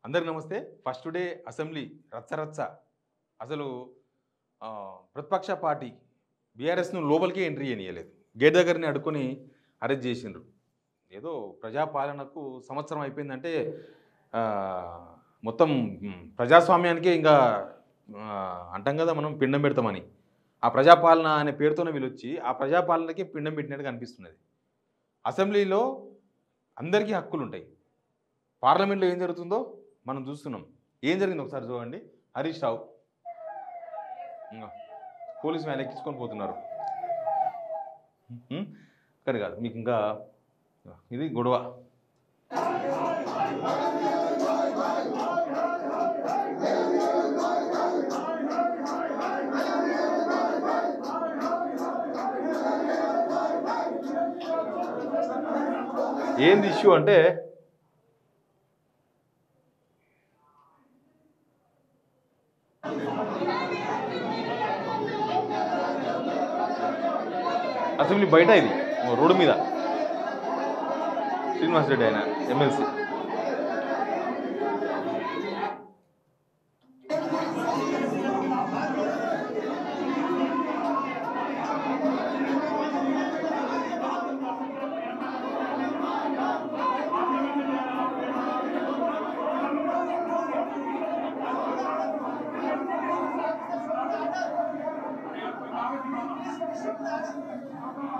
అందరికి నమస్తే. First day assembly రచ్చరచ్చ. అసలు ప్రతిపక్ష పార్టీ బీఆర్ఎస్ను లోపలికే ఎంట్రీ చేయనీయలేదు. గేట్ దగ్గరని అడుక్కొని అరెస్ట్ చేసిండ్రు. ఏదో ప్రజాపాలనకు సంవత్సరం అయిపోయిందంటే మొత్తం ప్రజాస్వామ్యానికే ఇంకా అంటాం కదా మనం పిండం పెడతామని. ఆ ప్రజాపాలన అనే పేరుతోనే వీళ్ళు వచ్చి ఆ ప్రజాపాలనకి పిండం పెట్టినట్టుగా అనిపిస్తున్నది. అసెంబ్లీలో అందరికీ హక్కులు ఉంటాయి. పార్లమెంట్లో ఏం జరుగుతుందో మనం చూస్తున్నాం. ఏం జరిగింది ఒకసారి చూడండి. హరీష్ రావు పోలీసు వ్యాన్ ఎక్కించుకొని పోతున్నారు. కానీ కాదు మీకు ఇంకా ఇది గొడవ. ఏంది ఇష్యూ అంటే అసెంబ్లీ బయట ఇది రోడ్డు మీద శ్రీనివాస్ రెడ్డి ఆయన ఎమ్మెల్సీ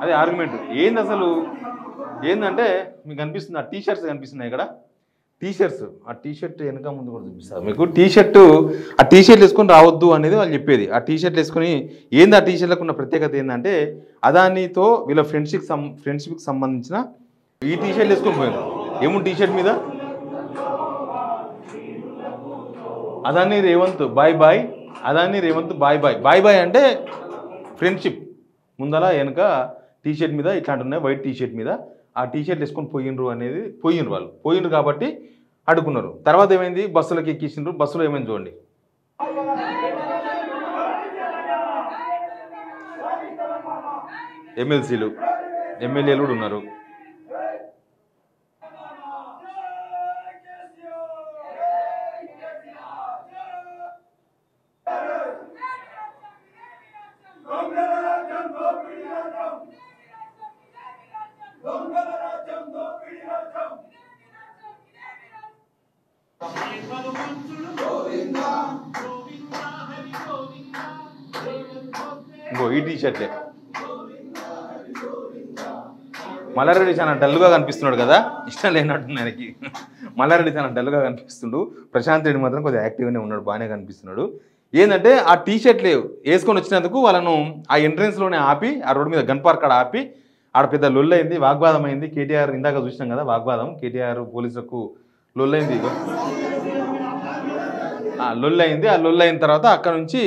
అదే ఆర్గ్యుమెంట్. ఏంది అసలు ఏంటంటే మీకు అనిపిస్తుంది ఆ టీషర్ట్స్ కనిపిస్తున్నాయి ఇక్కడ. టీషర్ట్స్ ఆ టీషర్ట్ వెనక ముందు కూడా చూపిస్తారు మీకు. ఆ టీషర్ట్లు వేసుకొని రావద్దు అనేది వాళ్ళు చెప్పేది. ఆ టీషర్ట్లు వేసుకొని ఏంది ఆ టీషర్ట్లకు ఉన్న ప్రత్యేకత ఏంటంటే అదానితో వీళ్ళ ఫ్రెండ్షిప్కి సంబంధించిన ఈ టీషర్ట్లు వేసుకొని పోయారు. ఏముంది టీషర్ట్ మీద అదాని రేవంత్ బాయ్ బాయ్, అదాని రేవంత్ బాయ్ బాయ్. బాయ్ బాయ్ అంటే ఫ్రెండ్షిప్. ముందల వెనక టీషర్ట్ మీద ఇట్లాంటి ఉన్నాయి, వైట్ టీషర్ట్ మీద ఆ టీషర్ట్ వేసుకొని పోయినరు అనేది వాళ్ళు పోయినరు కాబట్టి అడుగున్నారు. తర్వాత ఏమైంది, బస్సులకు ఎక్కించిండ్రు. బస్సులో ఏమైంది చూడండి. ఎమ్మెల్సీలు ఎమ్మెల్యేలు కూడా ఉన్నారు. ఇంకో ఈ టీషర్ట్లే మల్లారెడ్డి చాలా డల్గా కనిపిస్తున్నాడు కదా, ఇష్టం లేనట్టు ఆయనకి. మల్లారెడ్డి చాలా డల్గా కనిపిస్తుండు. ప్రశాంత్ రెడ్డి మాత్రం కొద్దిగా యాక్టివ్గానే ఉన్నాడు, బాగానే కనిపిస్తున్నాడు. ఏంటంటే ఆ టీషర్ట్లు వేసుకొని వచ్చినందుకు వాళ్ళను ఆ ఎంట్రెన్స్లోనే ఆపి, ఆ రోడ్డు మీద గన్ పార్క్ ఆడ ఆపి ఆడ పెద్ద లొల్లైంది, వాగ్వాదం అయింది. కేటీఆర్ ఇందాక చూసినాం కదా వాగ్వాదం, కేటీఆర్ పోలీసులకు లొల్లైంది. లొల్లైంది. ఆ లొల్లైన తర్వాత అక్కడ నుంచి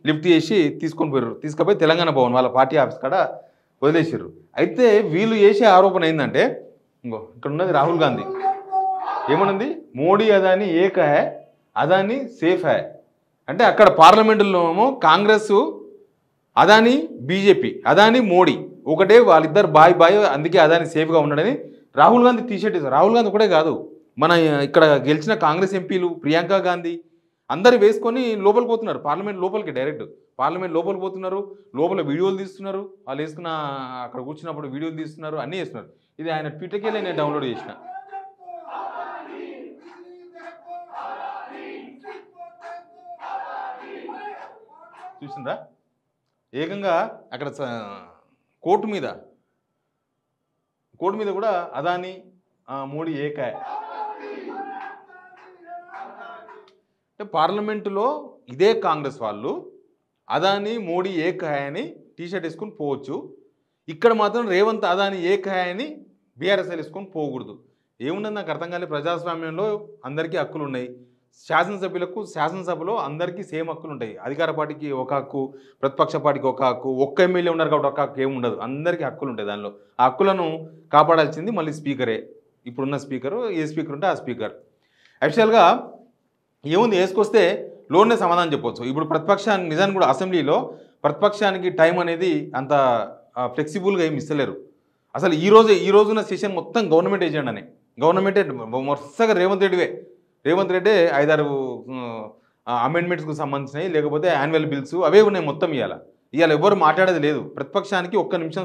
లిఫ్ట్ చేసి తీసుకొని పోయారు. తీసుకుపోయి తెలంగాణ భవన్ వాళ్ళ పార్టీ ఆఫీస్ కాడ వదిలేసారు. అయితే వీళ్ళు చేసే ఆరోపణ ఏంటంటే ఇంకో ఇక్కడ ఉన్నది రాహుల్ గాంధీ ఏమనుంది, మోడీ అదాని ఏక హై, అదాని సేఫ్ హై అంటే అక్కడ పార్లమెంటులో ఏమో కాంగ్రెస్, అదాని బీజేపీ, అదాని మోడీ ఒకటే, వాళ్ళిద్దరు బాయ్ బాయ్, అందుకే అదాని సేఫ్గా ఉన్నాడని రాహుల్ గాంధీ టీషర్ట్ ఇస్తారు. రాహుల్ గాంధీ ఒకటే కాదు, మన ఇక్కడ గెలిచిన కాంగ్రెస్ ఎంపీలు ప్రియాంక గాంధీ అందరు వేసుకొని లోపలికి పోతున్నారు. పార్లమెంట్ లోపలికి డైరెక్ట్ పార్లమెంట్ లోపలికి పోతున్నారు. లోపల వీడియోలు తీస్తున్నారు. వాళ్ళు వేసుకున్న అక్కడ కూర్చున్నప్పుడు వీడియోలు తీస్తున్నారు, అన్నీ చేస్తున్నారు. ఇది ఆయన ట్విట్టర్కి వెళ్ళి నేను డౌన్లోడ్ చేసిన. చూసిందా ఏకంగా అక్కడ కోర్టు మీద కూడా అదాని మోడీ ఏకాయ అంటే పార్లమెంటులో ఇదే కాంగ్రెస్ వాళ్ళు అదాని మోడీ ఏకాయ అని టీషర్ట్ వేసుకొని పోవచ్చు. ఇక్కడ మాత్రం రేవంత్ అదాని ఏకాయ అని బీఆర్ఎస్ వేసుకొని పోకూడదు. ఏమున్నది నాకు అర్థం కాలేదు. ప్రజాస్వామ్యంలో అందరికీ హక్కులు ఉన్నాయి. శాసనసభ్యులకు శాసనసభలో అందరికీ సేమ్ హక్కులు ఉంటాయి. అధికార పార్టీకి ఒక హక్కు, ప్రతిపక్ష పార్టీకి ఒక హక్కు, ఒక్క ఎమ్మెల్యే ఉన్నారు కాబట్టి ఒక హక్కు ఏముండదు. అందరికీ హక్కులు ఉంటాయి. దానిలో ఆ హక్కులను కాపాడాల్సింది మళ్ళీ స్పీకరే. ఇప్పుడున్న స్పీకరు, ఏ స్పీకర్ ఉంటే ఆ స్పీకర్. యాక్చువల్గా ఏముంది, వేసుకొస్తే లోనే సమాధానం చెప్పవచ్చు. ఇప్పుడు ప్రతిపక్షానికి నిజానికి కూడా అసెంబ్లీలో ప్రతిపక్షానికి టైం అనేది అంత ఫ్లెక్సిబుల్గా ఏమి ఇస్తలేరు. అసలు ఈ రోజున సెషన్ మొత్తం గవర్నమెంట్ ఏజెండానే. గవర్నమెంటే వరుసగా రేవంత్ రెడ్డివే రేవంత్ రెడ్డి 5-6 అమెండ్మెంట్స్కు సంబంధించినవి లేకపోతే యాన్యువల్ బిల్స్ అవే ఉన్నాయి మొత్తం. ఇవాళ ఎవరు మాట్లాడేది లేదు. ప్రతిపక్షానికి ఒక్క నిమిషం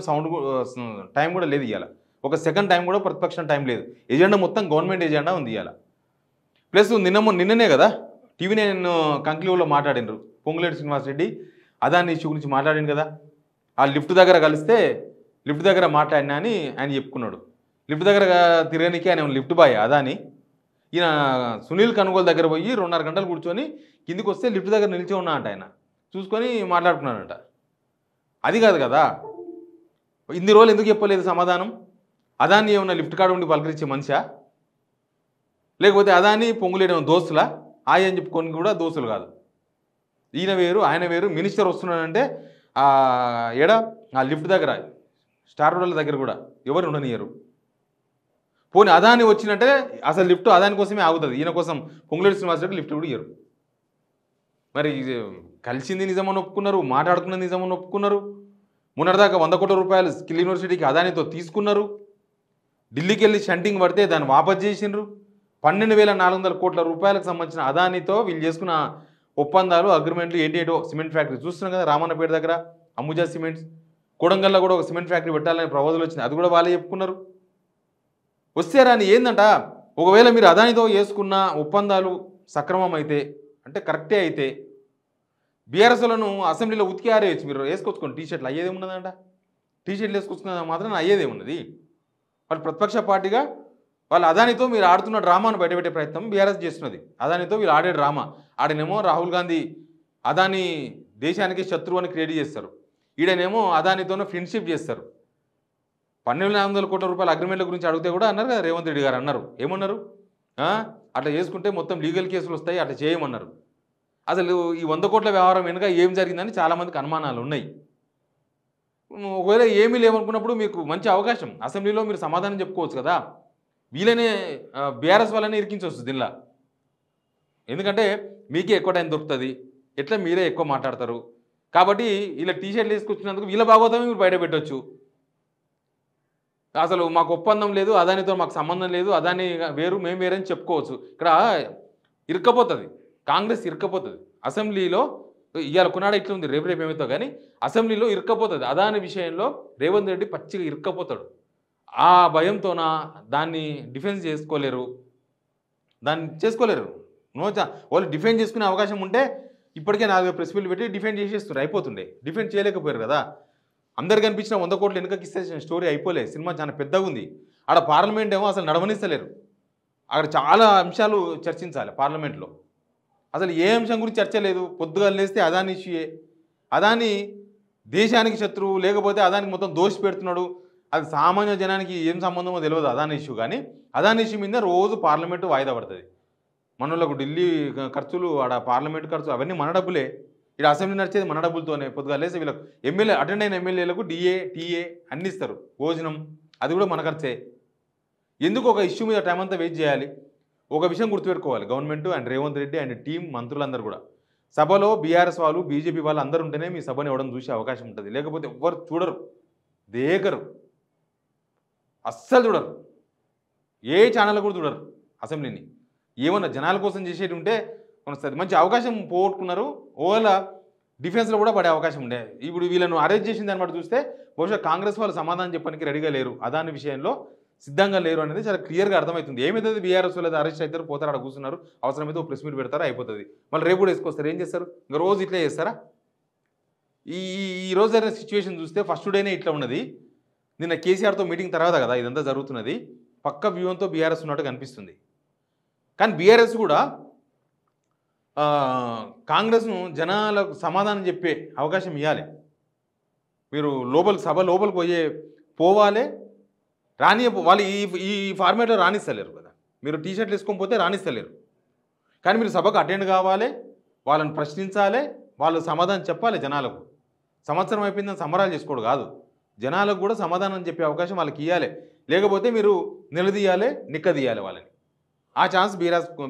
టైం కూడా లేదు. ఇవాళ ఒక సెకండ్ టైం కూడా ప్రతిపక్షం టైం లేదు. ఎజెండా మొత్తం గవర్నమెంట్ ఎజెండా ఉంది ఇవాళ. ప్లస్ నిన్ననే కదా TV9 కంక్లూవ్లో మాట్లాడినరు పొంగులేటి శ్రీనివాసరెడ్డి అదాని ఇష్యూ గురించి మాట్లాడిండు కదా. ఆ లిఫ్ట్ దగ్గర కలిస్తే లిఫ్ట్ దగ్గర మాట్లాడినా అని ఆయన చెప్పుకున్నాడు. లిఫ్ట్ దగ్గర తిరగనికి ఆయన లిఫ్ట్ బాయ్ అదాని. ఈయన సునీల్ కనుగోలు దగ్గర పోయి 2.5 గంటలు కూర్చొని కిందికి వస్తే లిఫ్ట్ దగ్గర నిలిచి ఉన్నా అంట. ఆయన చూసుకొని మాట్లాడుకున్నాడంట. అది కాదు కదా, ఇన్ని రోజులు ఎందుకు చెప్పలేదు సమాధానం? అదాన్ని ఏమన్నా లిఫ్ట్ కాడ ఉండి పలకరించే మనిషా, లేకపోతే అదాన్ని పొంగులేయడం దోస్తులా? ఆయన చెప్పుకొని కూడా దోస్తులు కాదు. ఈయన వేరు ఆయన వేరు. మినిస్టర్ వస్తున్నాడంటే ఆ లిఫ్ట్ దగ్గర స్టార్ రోడ్ల దగ్గర కూడా ఎవరు ఉండనియరు. పోనీ అదాని వచ్చినట్టే అసలు లిఫ్ట్ అదాని కోసమే ఆగుతుంది. ఈయన కోసం పొంగులేటి శ్రీనివాసరెడ్డి లిఫ్ట్ కూడా ఇయ్యరు. మరి కలిసింది నిజమని ఒప్పుకున్నారు, మాట్లాడుకున్నది నిజమని ఒప్పుకున్నారు. మొన్నటిదాకా 100 కోట్ల రూపాయలు స్కిల్ యూనివర్సిటీకి అదానితో తీసుకున్నారు. ఢిల్లీకి వెళ్ళి షంటింగ్ పడితే దాన్ని వాపస్ చేసిండ్రు. 12,400 కోట్ల రూపాయలకు సంబంధించిన అదానితో వీళ్ళు చేసుకున్న ఒప్పందాలు అగ్రిమెంట్లు ఏంటో సిమెంట్ ఫ్యాక్టరీ చూస్తున్నాం కదా రామన్నపేట దగ్గర అంబుజా సిమెంట్స్. కొడంగల్లో కూడా ఒక సిమెంట్ ఫ్యాక్టరీ పెట్టాలని ప్రపోజల్ వచ్చింది, అది కూడా వాళ్ళే చెప్పుకున్నారు. వస్తే రాని ఏందంట, ఒకవేళ మీరు అదానితో వేసుకున్న ఒప్పందాలు సక్రమం అయితే అంటే కరెక్టే అయితే బీఆర్ఎస్లను అసెంబ్లీలో ఉతికి ఆరేయచ్చు. మీరు వేసుకొచ్చుకోండి టీషర్ట్లు, అయ్యేదేమున్నదంట. టీషర్ట్లు వేసుకొచ్చుకున్న మాత్రం అయ్యేదేమున్నది? వాళ్ళు ప్రతిపక్ష పార్టీగా వాళ్ళు అదానితో మీరు ఆడుతున్న డ్రామాను బయటపెట్టే ప్రయత్నం బీఆర్ఎస్ చేస్తున్నది. అదానితో వీళ్ళు ఆడే డ్రామా ఆడనేమో రాహుల్ గాంధీ అదాని దేశానికి శత్రువు అని క్రియేట్ చేస్తారు, ఈడనేమో అదానితోనే ఫ్రెండ్షిప్ చేస్తారు. 12,400 కోట్ల రూపాయల అగ్రిమెంట్ల గురించి అడిగితే కూడా అన్నారు కదా రేవంత్ రెడ్డి గారు అన్నారు. ఏమన్నారు? అట్లా చేసుకుంటే మొత్తం లీగల్ కేసులు వస్తాయి, అట్లా చేయమన్నారు. అసలు ఈ 100 కోట్ల వ్యవహారం వెనుక ఏం జరిగిందని చాలామందికి అనుమానాలు ఉన్నాయి. ఒకవేళ ఏమీ లేవనుకున్నప్పుడు మీకు మంచి అవకాశం, అసెంబ్లీలో మీరు సమాధానం చెప్పుకోవచ్చు కదా. వీళ్ళనే బీఆర్ఎస్ వాళ్ళనే ఇరికించవచ్చు దీనిలో. ఎందుకంటే మీకే ఎక్కువ టైం దొరుకుతుంది, ఎట్లా మీరే ఎక్కువ మాట్లాడతారు కాబట్టి వీళ్ళ టీషర్ట్లు వేసుకొచ్చినందుకు వీళ్ళ భాగవతమే మీరు బయట పెట్టవచ్చు. అసలు మాకు ఒప్పందం లేదు, అదానితో మాకు సంబంధం లేదు, అదాని వేరు మేము వేరని చెప్పుకోవచ్చు. ఇక్కడ ఇరుక్కపోతుంది, కాంగ్రెస్ ఇరుక్కపోతుంది అసెంబ్లీలో. ఇవాళ కొన్నాడ ఇట్లా ఉంది, రేపు ఏమవుతో కానీ అసెంబ్లీలో ఇరుక్కపోతుంది. అదాని విషయంలో రేవంత్ రెడ్డి పచ్చిగా ఇరుక్కపోతాడు. ఆ భయంతోన దాన్ని డిఫెన్స్ చేసుకోలేరు, వాళ్ళు డిఫెండ్ చేసుకునే అవకాశం ఉంటే ఇప్పటికే 4 ప్రెస్ మీట్లు పెట్టి డిఫెండ్ చేసేస్తారు, అయిపోతుండే. డిఫెండ్ చేయలేకపోయారు కదా. అందరు కనిపించిన 100 కోట్లు వెనుకకి ఇస్తే స్టోరీ అయిపోలే. సినిమా చాలా పెద్దగా ఉంది. ఆడ పార్లమెంట్ ఏమో అసలు నడవనిస్తలేరు. అక్కడ చాలా అంశాలు చర్చించాలి పార్లమెంట్లో. అసలు ఏ అంశం గురించి చర్చ లేదు. పొద్దుగా లేస్తే అదాని ఇష్యూయే. అదాని దేశానికి శత్రువు, లేకపోతే అదానికి మొత్తం దోషి పెడుతున్నాడు. అది సామాన్య జనానికి ఏం సంబంధమో తెలియదు అదాని ఇష్యూ. కానీ అదాని ఇష్యూ మీద రోజు పార్లమెంటు వాయిదా పడుతుంది. మనోళ్ళకు ఢిల్లీ ఖర్చులు, ఆడ పార్లమెంట్ ఖర్చు అవన్నీ మన డబ్బులే. ఇక్కడ అసెంబ్లీ నడిచేది మన డబ్బులతోనే. పొద్దుగా లేసి వీళ్ళకు అటెండ్ అయిన ఎమ్మెల్యేలకు డిఏ టీఏ అన్నీ ఇస్తారు, భోజనం అది కూడా మన ఖర్చే. ఎందుకు ఒక ఇష్యూ మీద టైం అంతా వెయిట్ చేయాలి? ఒక విషయం గుర్తుపెట్టుకోవాలి, government and Revanth Reddy and team మంత్రులందరూ కూడా సభలో బీఆర్ఎస్ వాళ్ళు బీజేపీ వాళ్ళు అందరూ ఉంటేనే మీ సభని ఇవ్వడం చూసే అవకాశం ఉంటుంది. లేకపోతే ఎవ్వరు చూడరు, దేకరు, అస్సలు చూడరు. ఏ ఛానల్ కూడా చూడరు అసెంబ్లీని. ఏమన్నా జనాల కోసం చేసేది ఉంటే కొనసాది మంచి అవకాశం పోగొట్టుకున్నారు. ఓవేళ డిఫెన్స్లో కూడా పడే అవకాశం ఉండే. ఇప్పుడు వీళ్ళను అరెస్ట్ చేసిన దాన్ని బట్టి చూస్తే బహుశా కాంగ్రెస్ వాళ్ళు సమాధానం చెప్పడానికి రెడీగా లేరు, అదాని విషయంలో సిద్ధంగా లేరు అనేది చాలా క్లియర్గా అర్థమవుతుంది. ఏమైతుంది, బీఆర్ఎస్ వాళ్ళు అరెస్ట్ అవుతారు, పోతారు, అక్కడ కూర్చున్నారు, అవసరమైతే ప్రెస్ మీట్ పెడతారు, అయిపోతుంది. మళ్ళీ రేపు కూడా వేసుకొస్తారు. ఏం చేస్తారు? ఇంకా రోజు ఇట్లా చేస్తారా? ఈ రోజు జరిగిన సిచ్యువేషన్ చూస్తే ఫస్ట్ డేనే ఇట్లా ఉన్నది. నిన్న కేసీఆర్తో మీటింగ్ తర్వాత కదా ఇదంతా జరుగుతున్నది. పక్క వ్యూహంతో బీఆర్ఎస్ ఉన్నట్టు కనిపిస్తుంది. కానీ బీఆర్ఎస్ కూడా కాంగ్రెస్ను జనాలకు సమాధానం చెప్పే అవకాశం ఇవ్వాలి. మీరు సభ లోపలికి పోవాలి, వాళ్ళు ఈ ఫార్మేట్లో రాణిస్తలేరు కదా. మీరు టీషర్ట్లు వేసుకొని పోతే రాణిస్తలేరు. కానీ మీరు సభకు అటెండ్ కావాలి, వాళ్ళని ప్రశ్నించాలి, వాళ్ళు సమాధానం చెప్పాలి జనాలకు. సంవత్సరం అయిపోయిందని సంబరాలు చేసుకోవడం కాదు, జనాలకు కూడా సమాధానం చెప్పే అవకాశం వాళ్ళకి ఇవ్వాలి. లేకపోతే మీరు నిలదీయాలి, నిక్కదీయాలి వాళ్ళని. ఆ ఛాన్స్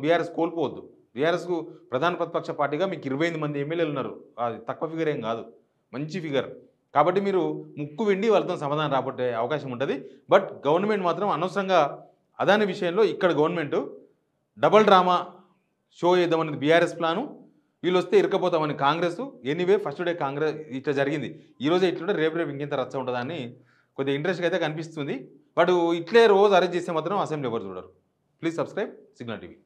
బీఆర్ఎస్ కోల్పోవద్దు. బీఆర్ఎస్కు ప్రధాన ప్రతిపక్ష పార్టీగా మీకు 28 మంది ఎమ్మెల్యేలు ఉన్నారు. అది తక్కువ ఫిగర్ ఏం కాదు, మంచి ఫిగర్. కాబట్టి మీరు ముక్కు వెండి వాళ్ళతో సమాధానం రాబట్టే అవకాశం ఉంటుంది. బట్ గవర్నమెంట్ మాత్రం అనవసరంగా అదాని విషయంలో ఇక్కడ గవర్నమెంట్ డబల్ డ్రామా షో చేద్దామనేది బీఆర్ఎస్ ప్లాను, వీళ్ళు వస్తే ఇరకపోతామని Congress. Anyway first day Congress ఇట్లా జరిగింది. ఈరోజు ఇట్లుంటే రేపు ఇంకెంత రచ్చ ఉంటుందని కొద్దిగా ఇంట్రెస్ట్గా అయితే కనిపిస్తుంది. బట్ ఇట్లే రోజు అరెస్ట్ చేస్తే మాత్రం అసెంబ్లీ ఎవరు చూడరు. Please subscribe signal TV.